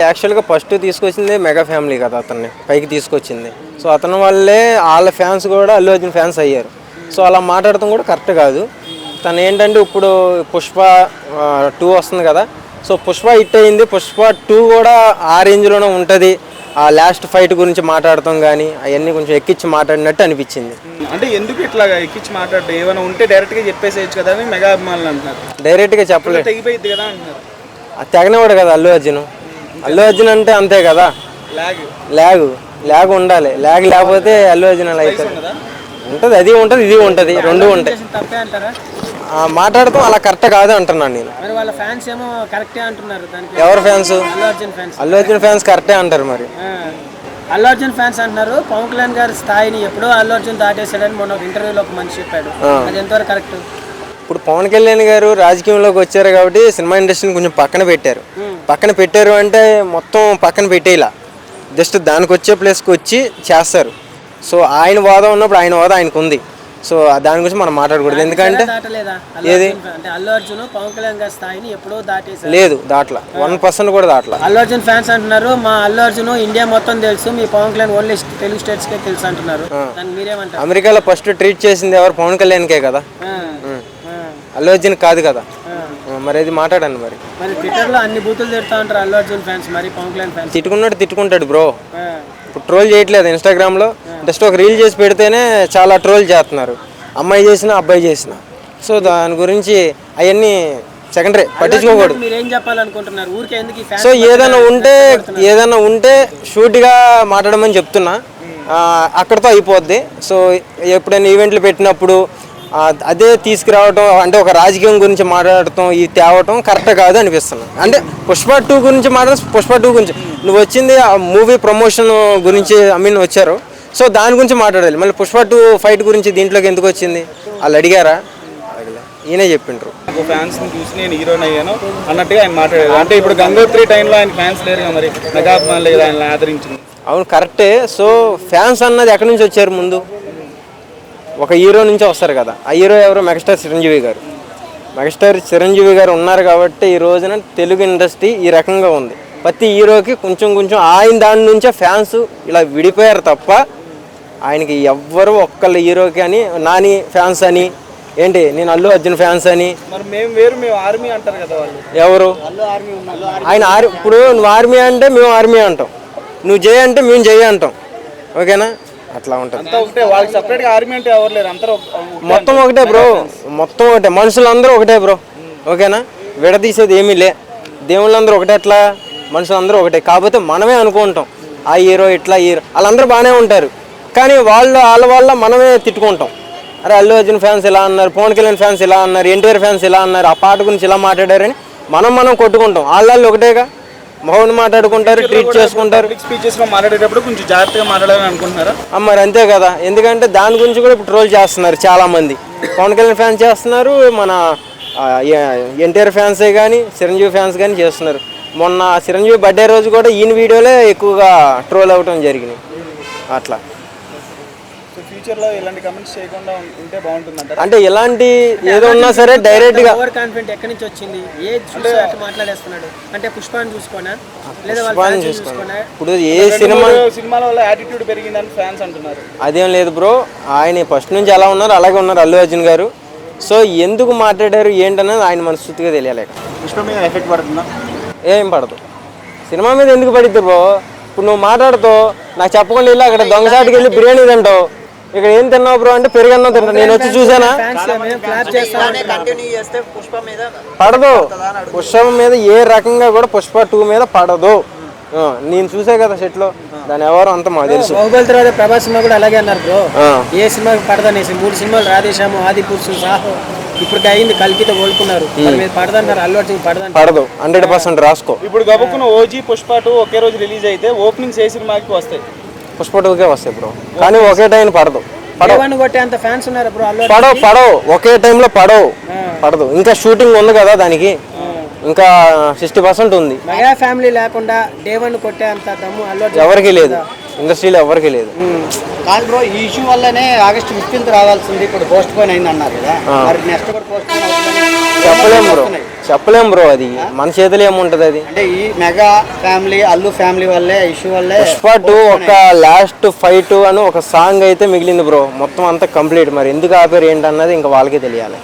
యాక్చువల్గా ఫస్ట్ తీసుకొచ్చింది mega family కదా, అతన్ని పైకి తీసుకొచ్చింది. సో అతని వల్లే వాళ్ళ ఫ్యాన్స్ కూడా అల్లు అర్జున్ ఫ్యాన్స్ అయ్యారు. సో అలా మాట్లాడటం కూడా కరెక్ట్ కాదు. తను ఏంటంటే ఇప్పుడు పుష్ప 2 వస్తుంది కదా, సో పుష్ప హిట్ అయింది, పుష్ప 2 కూడా ఆ రేంజ్లోనే ఉంటుంది. ఆ లాస్ట్ ఫైట్ గురించి మాట్లాడతాం కానీ అవన్నీ కొంచెం ఎక్కించి మాట్లాడినట్టు అనిపించింది. అంటే ఎందుకు ఇట్లా ఎక్కించి మాట్లాడటం, ఏమైనా ఉంటే డైరెక్ట్గా చెప్పేసేయచ్చు కదా అని మెగా అభిమానులు అంటున్నారు. డైరెక్ట్గా చెప్పలేదు, తెగిపోయింది కదా అంటున్నారు. అది తెగనివాడు కదా అల్లు అర్జున్. అల్లు అర్జున్ అంటే అంతే కదా, ల్యాగ్ ఉండాలి. ల్యాగ్ లేకపోతే అల్లు అర్జున్ అలా అవుతుంది. ఉంటుంది, అది ఉంటుంది, ఇది ఉంటుంది, రెండు ఉంటాయి. మాట్లాడతాం అలా కరెక్ట్ కాదు అంటున్నాను నేను. ఎవరు ఫ్యాన్స్? అల్లు అర్జున్ ఫ్యాన్స్ కరెక్టే అంటారు. మరి అల్లు అర్జున్ ఫ్యాన్స్ అంటున్నారు పవన్ కళ్యాణ్ గారి స్థాయిని ఎప్పుడో అల్లు అర్జున్ దాటేశాడని మొన్న ఒక ఇంటర్వ్యూలో ఒక మనిషి చెప్పాడు. అది ఎంతవరకు కరెక్ట్? ఇప్పుడు పవన్ కళ్యాణ్ గారు రాజకీయంలోకి వచ్చారు కాబట్టి సినిమా ఇండస్ట్రీని కొంచెం పక్కన పెట్టారు అంటే మొత్తం పక్కన పెట్టేలా, జస్ట్ దానికి వచ్చే ప్లేస్కి వచ్చి చేస్తారు. సో ఆయన వాదం ఉన్నప్పుడు ఆయన వాదం ఆయనకు ఉంది. సో దాని గురించి మనం మాట్లాడకూడదు. ఎందుకంటే ఏది అల్లు అర్జున్ పవన్ కళ్యాణ్ గారి స్థాయిని ఎప్పుడో దాటేశారు. లేదు, దాట్లా 1% కూడా దాట్లా. అల్లు అర్జున్ ఫ్యాన్స్ అంటున్నారు మా అల్లు అర్జున్ ఇండియా మొత్తం తెలుసు, మీ పవన్ కళ్యాణ్ ఓన్లీ తెలుగు స్టేట్స్ కే తెలుసు అంటున్నారు. మీరేమంటారు? అమెరికాలో ఫస్ట్ ట్రీట్ చేసింది ఎవరు? పవన్ కళ్యాణ్కే కదా, అల్లు అర్జున్ కాదు కదా. మరి అది మాట్లాడండి. మరి ట్విట్టర్ లో అన్ని బూతులు తిడతా ఉంటారు అల్లు అర్జున్ ఫ్యాన్స్, మరి పవన్ కళ్యాణ్ ఫ్యాన్స్ తిట్టుకున్నాడు తిట్టుకుంటాడు బ్రో. ఇప్పుడు ట్రోల్ చేయట్లేదు ఇన్స్టాగ్రామ్లో, జస్ట్ ఒక రీల్ చేసి పెడితేనే చాలా ట్రోల్ చేస్తున్నారు, అమ్మాయి చేసిన అబ్బాయి చేసిన. సో దాని గురించి అవన్నీ సెకండరీ, పట్టించుకోకూడదు. సో ఏదైనా ఉంటే షూట్గా మాట్లాడమని చెప్తున్నా, అక్కడితో అయిపోద్ది. సో ఎప్పుడైనా ఈవెంట్లు పెట్టినప్పుడు అదే తీసుకురావటం, అంటే ఒక రాజకీయం గురించి మాట్లాడటం, ఇది తేవటం కరెక్ట్ కాదు అనిపిస్తుంది. అంటే పుష్ప 2 గురించి పుష్ప 2 గురించి నువ్వు వచ్చింది ఆ మూవీ ప్రమోషన్ గురించి వచ్చారు. సో దాని గురించి మాట్లాడాలి. మళ్ళీ పుష్ప 2 ఫైట్ గురించి దీంట్లోకి ఎందుకు వచ్చింది? వాళ్ళు అడిగారా? ఈయనే చెప్పిండ్రు. ఫ్యాన్స్ చూసి నేను హీరోని అయ్యాను అన్నట్టుగా ఆయన మాట్లాడారు. అంటే ఇప్పుడు గంగోత్రి టైంలో ఆయన ఫ్యాన్స్ లేరు కదా, మరి మెగా అభిమానులు కదా ఆయన ఆదరించింది. అవును, కరెక్టే. సో ఫ్యాన్స్ అన్నది ఎక్కడి నుంచి వచ్చారు? ముందు ఒక హీరో నుంచి వస్తారు కదా. ఆ హీరో ఎవరు? మెగాస్టార్ చిరంజీవి గారు ఉన్నారు కాబట్టి ఈ రోజున తెలుగు ఇండస్ట్రీ ఈ రకంగా ఉంది. ప్రతి హీరోకి కొంచెం ఆయన దాని నుంచే ఫ్యాన్స్ ఇలా విడిపోయారు తప్ప ఆయనకి ఎవ్వరు ఒక్కళ్ళ హీరోకి అని నాని ఫ్యాన్స్ అని ఏంటి, నేను అల్లు అర్జున్ ఫ్యాన్స్ అని. మేము ఆర్మీ అంటారు కదా వాళ్ళు. ఎవరు? ఆయన ఇప్పుడు నువ్వు ఆర్మీ అంటే మేము ఆర్మీ అంటాం, నువ్వు జయ అంటే మేము జయ అంటాం. ఓకేనా? అట్లా ఉంటుంది. మొత్తం ఒకటే బ్రో, మొత్తం ఒకటే, మనుషులందరూ ఒకటే బ్రో. ఓకేనా? విడదీసేది ఏమీ లే. దేవుళ్ళందరూ ఒకటే, అట్లా మనుషులందరూ ఒకటే. కాకపోతే మనమే అనుకుంటాం ఆ హీరో ఇట్లా, హీరో వాళ్ళందరూ బాగానే ఉంటారు, కానీ వాళ్ళ వల్ల మనమే తిట్టుకుంటాం. అరే అల్లు అర్జున్ ఫ్యాన్స్ ఇలా అన్నారు, పవన్ కళ్యాణ్ ఫ్యాన్స్ ఇలా అన్నారు, ఎన్టీఆర్ ఫ్యాన్స్ ఇలా అన్నారు, ఆ పాట గురించి ఇలా మాట్లాడారని మనం కొట్టుకుంటాం. వాళ్ళు ఒకటేగా, మౌన్ మాట్లాడుకుంటారు, ట్రీట్ చేసుకుంటారు. మాట్లాడేటప్పుడు కొంచెం జాగ్రత్తగా మాట్లాడాలని అనుకుంటున్నారా? మరి అంతే కదా. ఎందుకంటే దాని గురించి కూడా ఇప్పుడు ట్రోల్ చేస్తున్నారు చాలా మంది. పవన్ కళ్యాణ్ ఫ్యాన్స్ చేస్తున్నారు, మన ఎన్టీఆర్ ఫ్యాన్సే కానీ చిరంజీవి ఫ్యాన్స్ కానీ చేస్తున్నారు. మొన్న చిరంజీవి బర్త్డే రోజు కూడా ఈయన వీడియోలే ఎక్కువగా ట్రోల్ అవ్వటం జరిగింది. అట్లా ఫ్యూచర్లో ఇలాంటి కమెంట్స్ చేయకుండా ఉంటే బాగుంటుంది. అంటే ఇలాంటి ఏదో ఉన్నా సరే డైరెక్ట్ గా ఓవర్ కాన్ఫిడెంట్ ఎక్కడి నుంచి వచ్చింది? మాట్లాడేస్తున్నాడు అంటే పుష్పాన్ని చూసుకోనా, ఇప్పుడు ఏ సినిమాలో యాటిట్యూడ్ పెరిగిందని ఫ్యాన్స్ అంటున్నారు. అదేం లేదు బ్రో, ఆయన ఫస్ట్ నుంచి ఎలా ఉన్నారు అలాగే ఉన్నారు అల్లు అర్జున్ గారు. సో ఎందుకు మాట్లాడారు ఏంటనేది ఆయన మనస్ఫూర్తిగా తెలియలేక. పుష్ప మీద ఎఫెక్ట్ పడుతుందా? ఏం పడదు. సినిమా మీద ఎందుకు పడిద్ది బ్రో? ఇప్పుడు నువ్వు మాట్లాడుతావు, నాకు చెప్పకుండా వెళ్ళి అక్కడ దొంగసాటికి వెళ్ళి బిర్యానీ తింటావు, ఇక్కడ ఏం తిన్నావు బ్రో అంటే పెరుగన్నం తింటా. నేను వచ్చి చూసానా? పడదు. పుష్ప మీద ఏ రకంగా కూడా పుష్ప 2 మీద పడదు. నేను చూసా కదా సెట్ లో, దాని ఎవరు అంత మాకు తెలుసు. బాహుబలి తర్వాత ప్రభాస్ సినిమా కూడా అలాగే అన్నారు బ్రో, ఏ సినిమాకి పడదనేసి. 3 సినిమాలు రాధేశాము, ఆది పురుషు, సాహో, ఇప్పుడు అయింది కల్కితో కోలుకున్నారు. పడదన్నారు అల్లు అర్జున్ పడదు 100% రాసుకో. ఇప్పుడు గబుక్కున ఓజీ పుష్ప 2 ఒకే రోజు రిలీజ్ అయితే ఓపెనింగ్స్ ఏ సినిమాకి వస్తాయి? పుష్ప 2కే వస్తాయి బ్రో, కానీ ఒకే టైం పడదు. పడవు ఒకే టైంలో పడదు. ఇంకా షూటింగ్ ఉంది కదా దానికి, ఇంకా 60% ఉంది. మెగా ఫ్యామిలీ లేకుండా డే 1 కొట్టే అంత దమ్ము ఎవరికి లేదు. ఇండస్ట్రీలో ఎవరికి లేదు. కాదు బ్రో, ఈ ఇష్యూ వల్లనే ఆగస్ట్ 15th రావాల్సింది ఇప్పుడు పోస్ట్ పోన్ అయింది అన్నారు కదా, మరి నెక్స్ట్ కూడా పోస్ట్ పోన్ చెప్పలేం బ్రో, అది మన చేతిలో ఏముంటది. అది అంటే ఈ మెగా ఫ్యామిలీ అల్లు ఫ్యామిలీ వల్లే ఇష్యూ వల్లే పుష్ప 2 ఒక లాస్ట్ ఫైట్ అని ఒక సాంగ్ అయితే మిగిలింది బ్రో, మొత్తం అంతా కంప్లీట్. మరి ఎందుకు ఆపారు ఏంటన్నది ఇంకా వాళ్ళకే తెలియాలి.